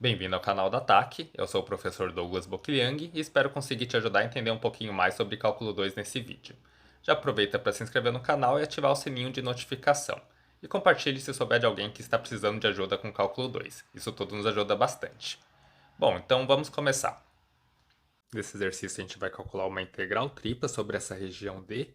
Bem-vindo ao canal da TAC, eu sou o professor Douglas Bocliang e espero conseguir te ajudar a entender um pouquinho mais sobre cálculo 2 nesse vídeo. Já aproveita para se inscrever no canal e ativar o sininho de notificação. E compartilhe se souber de alguém que está precisando de ajuda com cálculo 2, isso tudo nos ajuda bastante. Bom, então vamos começar. Nesse exercício a gente vai calcular uma integral tripla sobre essa região D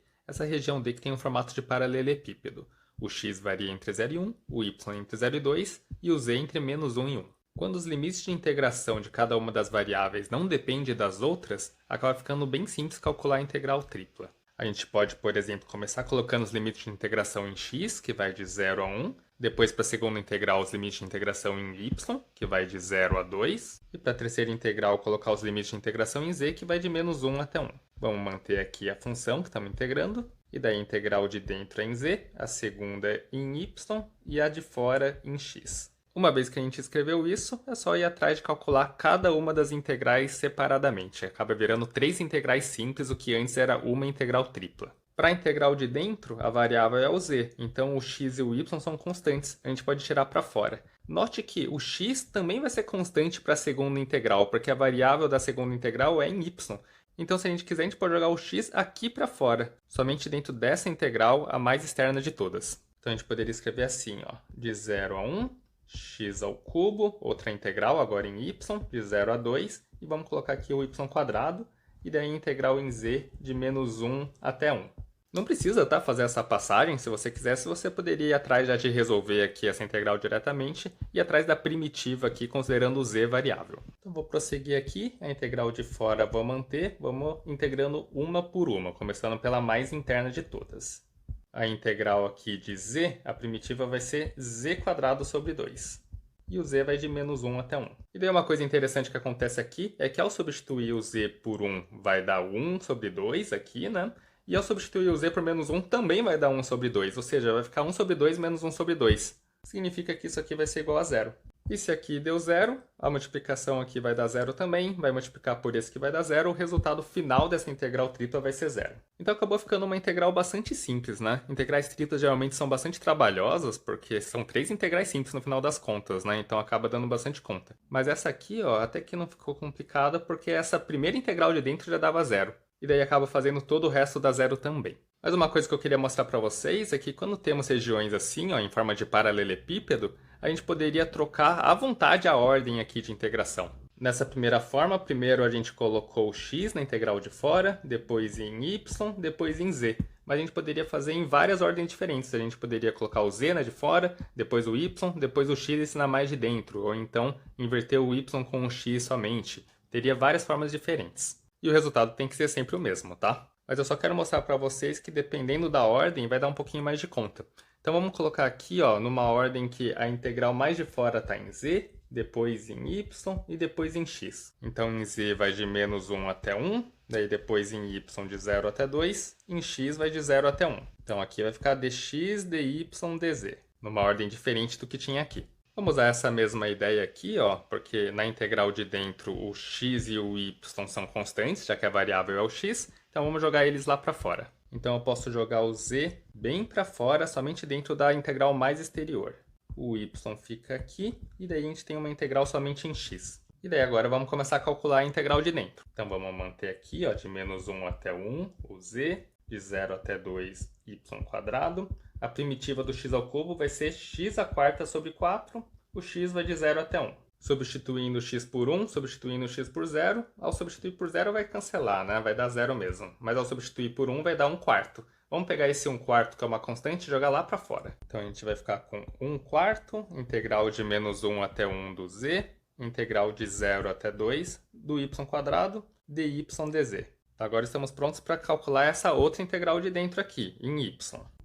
que tem um formato de paralelepípedo. O x varia entre 0 e 1, o y entre 0 e 2 e o z entre menos 1 e 1. Quando os limites de integração de cada uma das variáveis não dependem das outras, acaba ficando bem simples calcular a integral tripla. A gente pode, por exemplo, começar colocando os limites de integração em x, que vai de 0 a 1, depois para a segunda integral os limites de integração em y, que vai de 0 a 2, e para a terceira integral colocar os limites de integração em z, que vai de menos 1 até 1. Vamos manter aqui a função que estamos integrando, e daí a integral de dentro é em z, a segunda em y e a de fora em x. Uma vez que a gente escreveu isso, é só ir atrás de calcular cada uma das integrais separadamente. Acaba virando 3 integrais simples, o que antes era uma integral tripla. Para a integral de dentro, a variável é o z, então o x e o y são constantes, a gente pode tirar para fora. Note que o x também vai ser constante para a segunda integral, porque a variável da segunda integral é em y. Então, se a gente quiser, a gente pode jogar o x aqui para fora, somente dentro dessa integral, a mais externa de todas. Então, a gente poderia escrever assim, ó, de 0 a 1, x ao cubo, outra integral, agora em y, de 0 a 2, e vamos colocar aqui o y quadrado, e daí a integral em z de menos 1 até 1. Não precisa fazer essa passagem, se você quisesse, você poderia ir atrás já de resolver aqui essa integral diretamente, e atrás da primitiva aqui, considerando o z variável. Então vou prosseguir aqui, a integral de fora vou manter, vamos integrando uma por uma, começando pela mais interna de todas. A integral aqui de z, a primitiva vai ser z quadrado sobre 2. E o z vai de menos 1 até 1. E daí uma coisa interessante que acontece aqui é que ao substituir o z por 1 vai dar 1 sobre 2 aqui, né? E ao substituir o z por menos 1 também vai dar 1 sobre 2, ou seja, vai ficar 1 sobre 2 menos 1 sobre 2. Significa que isso aqui vai ser igual a 0. E se aqui deu 0, a multiplicação aqui vai dar 0 também, vai multiplicar por esse que vai dar 0, o resultado final dessa integral tripla vai ser 0. Então acabou ficando uma integral bastante simples, né? Integrais triplas geralmente são bastante trabalhosas, porque são 3 integrais simples no final das contas, né? Então acaba dando bastante conta. Mas essa aqui, ó, até que não ficou complicada, porque essa primeira integral de dentro já dava 0. E daí acaba fazendo todo o resto dar 0 também. Mas uma coisa que eu queria mostrar para vocês é que quando temos regiões assim, ó, em forma de paralelepípedo, a gente poderia trocar à vontade a ordem aqui de integração. Nessa primeira forma, primeiro a gente colocou o x na integral de fora, depois em y, depois em z. Mas a gente poderia fazer em várias ordens diferentes. A gente poderia colocar o z na de fora, depois o y, depois o x na mais de dentro, ou então inverter o y com o x somente. Teria várias formas diferentes. E o resultado tem que ser sempre o mesmo, tá? Mas eu só quero mostrar para vocês que dependendo da ordem vai dar um pouquinho mais de conta. Então vamos colocar aqui, ó, numa ordem que a integral mais de fora está em z, depois em y e depois em x. Então em z vai de menos 1 até 1, daí depois em y de 0 até 2, em x vai de 0 até 1. Então aqui vai ficar dx, dy, dz, numa ordem diferente do que tinha aqui. Vamos usar essa mesma ideia aqui, ó, porque na integral de dentro o x e o y são constantes, já que a variável é o x, então vamos jogar eles lá para fora. Então eu posso jogar o z bem para fora, somente dentro da integral mais exterior. O y fica aqui, e daí a gente tem uma integral somente em x. E daí agora vamos começar a calcular a integral de dentro. Então vamos manter aqui, ó, de menos 1 até 1, o z, de 0 até 2, y quadrado. A primitiva do x ao cubo vai ser x à quarta sobre 4, o x vai de 0 até 1. Substituindo x por 1, substituindo x por 0, ao substituir por 0 vai cancelar, né? Vai dar 0 mesmo. Mas ao substituir por 1 vai dar 1 quarto. Vamos pegar esse 1 quarto, que é uma constante, e jogar lá para fora. Então a gente vai ficar com 1 quarto, integral de menos 1 até 1 do z, integral de 0 até 2 do y quadrado, dy dz. Agora estamos prontos para calcular essa outra integral de dentro aqui, em y.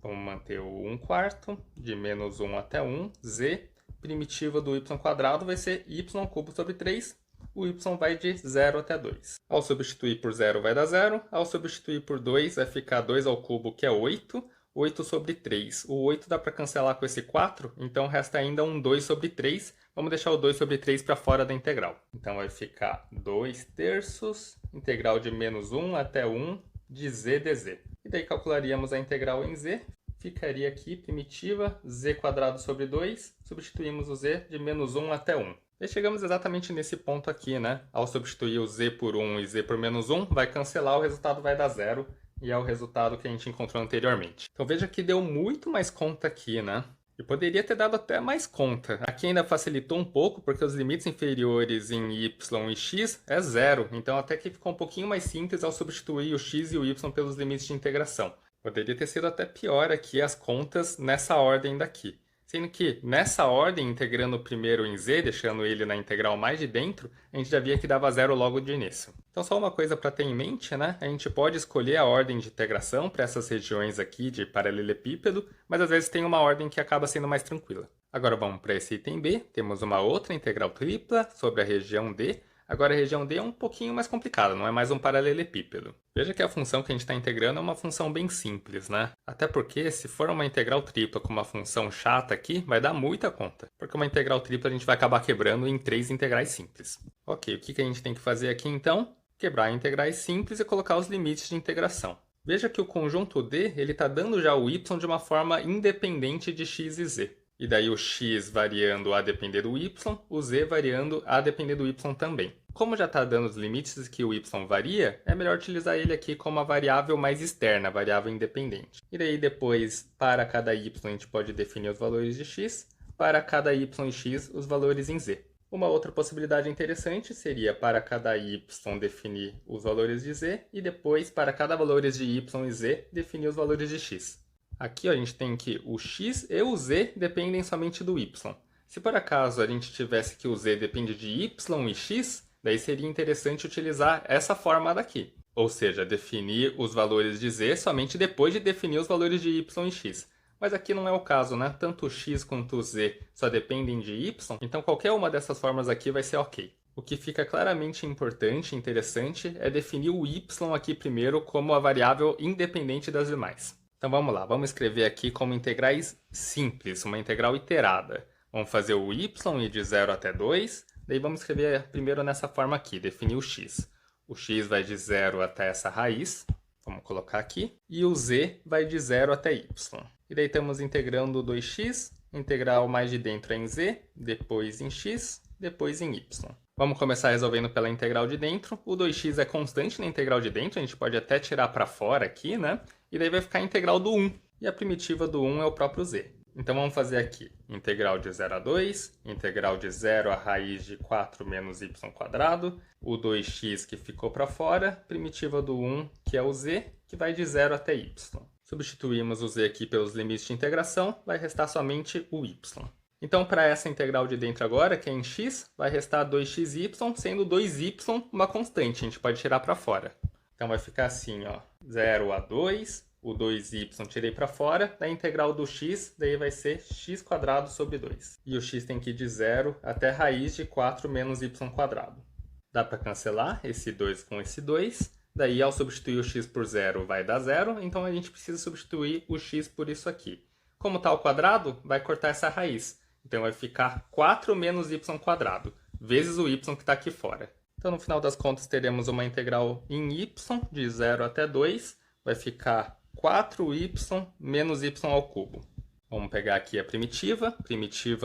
Vamos manter o 1 quarto, de menos 1 até 1, z. Primitiva do y quadrado vai ser y cubo sobre 3. O y vai de 0 até 2. Ao substituir por 0 vai dar 0. Ao substituir por 2 vai ficar 2 ao cubo, que é 8. 8 sobre 3. O 8 dá para cancelar com esse 4, então resta ainda um 2 sobre 3. Vamos deixar o 2 sobre 3 para fora da integral. Então vai ficar 2 terços, integral de menos 1 até 1 de z dz. E daí calcularíamos a integral em z. ficaria aqui primitiva z² sobre 2, substituímos o z de menos 1 até 1. E chegamos exatamente nesse ponto aqui, né? Ao substituir o z por 1 e z por menos 1, vai cancelar, o resultado vai dar 0, e é o resultado que a gente encontrou anteriormente. Então veja que deu muito mais conta aqui, né? E poderia ter dado até mais conta. Aqui ainda facilitou um pouco, porque os limites inferiores em y e x é 0. Então até que ficou um pouquinho mais simples ao substituir o x e o y pelos limites de integração. Poderia ter sido até pior aqui as contas nessa ordem daqui. Sendo que nessa ordem, integrando primeiro em z, deixando ele na integral mais de dentro, a gente já via que dava 0 logo de início. Então só uma coisa para ter em mente, né? A gente pode escolher a ordem de integração para essas regiões aqui de paralelepípedo, mas às vezes tem uma ordem que acaba sendo mais tranquila. Agora vamos para esse item B, temos uma outra integral tripla sobre a região D. Agora a região D é um pouquinho mais complicada, não é mais um paralelepípedo. Veja que a função que a gente está integrando é uma função bem simples, né? Até porque se for uma integral tripla com uma função chata aqui, vai dar muita conta. Porque uma integral tripla a gente vai acabar quebrando em 3 integrais simples. Ok, o que a gente tem que fazer aqui então? Quebrar integrais simples e colocar os limites de integração. Veja que o conjunto D está dando já o y de uma forma independente de x e z. E daí o x variando a depender do y, o z variando a depender do y também. Como já está dando os limites que o y varia, é melhor utilizar ele aqui como a variável mais externa, a variável independente. E daí depois, para cada y, a gente pode definir os valores de x, para cada y e x, os valores em z. Uma outra possibilidade interessante seria para cada y definir os valores de z e depois para cada valores de y e z definir os valores de x. Aqui ó, a gente tem que o x e o z dependem somente do y. Se por acaso a gente tivesse que o z depende de y e x, daí seria interessante utilizar essa forma daqui. Ou seja, definir os valores de z somente depois de definir os valores de y e x. Mas aqui não é o caso, né? Tanto o x quanto o z só dependem de y, então qualquer uma dessas formas aqui vai ser ok. O que fica claramente importante e interessante é definir o y aqui primeiro como a variável independente das demais. Então vamos lá, vamos escrever aqui como integrais simples, uma integral iterada. Vamos fazer o y ir de 0 até 2, daí vamos escrever primeiro nessa forma aqui, definir o x. O x vai de 0 até essa raiz, vamos colocar aqui, e o z vai de 0 até y. E daí estamos integrando 2x, integral mais de dentro é em z, depois em x, depois em y. Vamos começar resolvendo pela integral de dentro. O 2x é constante na integral de dentro, a gente pode até tirar para fora aqui, né? E daí vai ficar a integral do 1. E a primitiva do 1 é o próprio z. Então vamos fazer aqui integral de 0 a 2, integral de 0 a raiz de 4 menos y², o 2x que ficou para fora, primitiva do 1, que é o z, que vai de 0 até y. Substituímos o z aqui pelos limites de integração, vai restar somente o y. Então, para essa integral de dentro agora, que é em x, vai restar 2xy, sendo 2y uma constante, a gente pode tirar para fora. Então vai ficar assim, ó, 0 a 2, o 2y tirei para fora, da integral do x, daí vai ser x² sobre 2. E o x tem que ir de 0 até a raiz de 4 menos y². Dá para cancelar esse 2 com esse 2, daí ao substituir o x por 0 vai dar 0, então a gente precisa substituir o x por isso aqui. Como está ao quadrado, vai cortar essa raiz. Então vai ficar 4 menos y², vezes o y que está aqui fora. Então no final das contas teremos uma integral em y de 0 até 2, vai ficar 4y menos y². Vamos pegar aqui a primitiva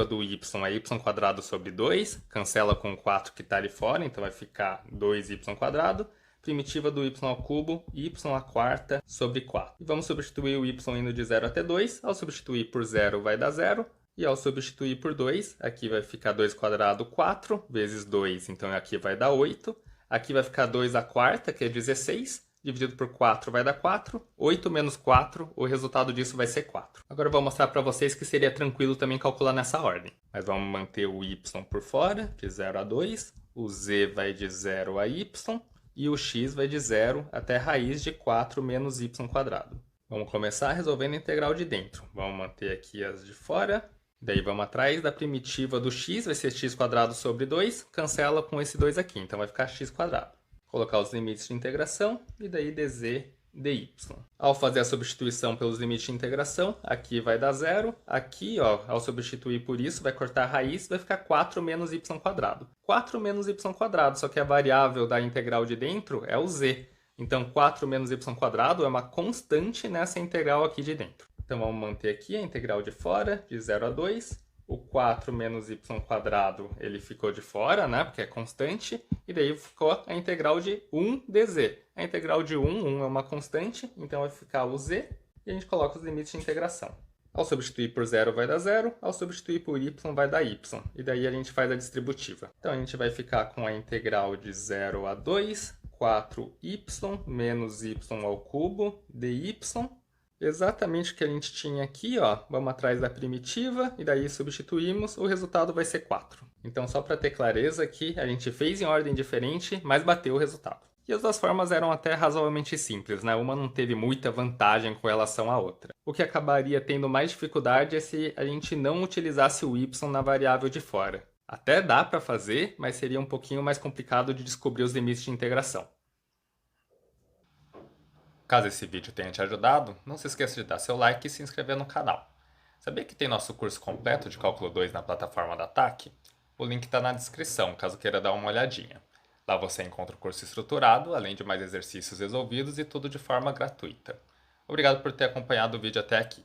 do y é y² sobre 2, cancela com o 4 que está ali fora, então vai ficar 2y². Primitiva do y², y² sobre 4. E vamos substituir o y indo de 0 até 2, ao substituir por 0 vai dar 0. E ao substituir por 2, aqui vai ficar 2², 4, vezes 2, então aqui vai dar 8. Aqui vai ficar 2², que é 16, dividido por 4 vai dar 4. 8 menos 4, o resultado disso vai ser 4. Agora eu vou mostrar para vocês que seria tranquilo também calcular nessa ordem. Mas vamos manter o y por fora, de 0 a 2. O z vai de 0 a y. E o x vai de 0 até a raiz de 4 menos y². Vamos começar resolvendo a integral de dentro. Vamos manter aqui as de fora. Daí vamos atrás da primitiva do x, vai ser x² sobre 2, cancela com esse 2 aqui, então vai ficar x². Colocar os limites de integração e daí dz dy. Ao fazer a substituição pelos limites de integração, aqui vai dar 0, aqui ó, ao substituir por isso vai cortar a raiz, vai ficar 4 menos y². 4 menos y², só que a variável da integral de dentro é o z. Então 4 menos y² é uma constante nessa integral aqui de dentro. Então vamos manter aqui a integral de fora, de 0 a 2. O 4 menos y², ele ficou de fora, né, porque é constante. E daí ficou a integral de 1 dz. A integral de 1 é uma constante, então vai ficar o z. E a gente coloca os limites de integração. Ao substituir por 0 vai dar 0, ao substituir por y vai dar y. E daí a gente faz a distributiva. Então a gente vai ficar com a integral de 0 a 2, 4y menos y ao cubo dy. Exatamente o que a gente tinha aqui, ó. Vamos atrás da primitiva e daí substituímos, o resultado vai ser 4. Então, só para ter clareza aqui, a gente fez em ordem diferente, mas bateu o resultado. E as duas formas eram até razoavelmente simples, né? Uma não teve muita vantagem com relação à outra. O que acabaria tendo mais dificuldade é se a gente não utilizasse o y na variável de fora. Até dá para fazer, mas seria um pouquinho mais complicado de descobrir os limites de integração. Caso esse vídeo tenha te ajudado, não se esqueça de dar seu like e se inscrever no canal. Sabia que tem nosso curso completo de Cálculo 2 na plataforma da TAC? O link está na descrição, caso queira dar uma olhadinha. Lá você encontra o curso estruturado, além de mais exercícios resolvidos e tudo de forma gratuita. Obrigado por ter acompanhado o vídeo até aqui.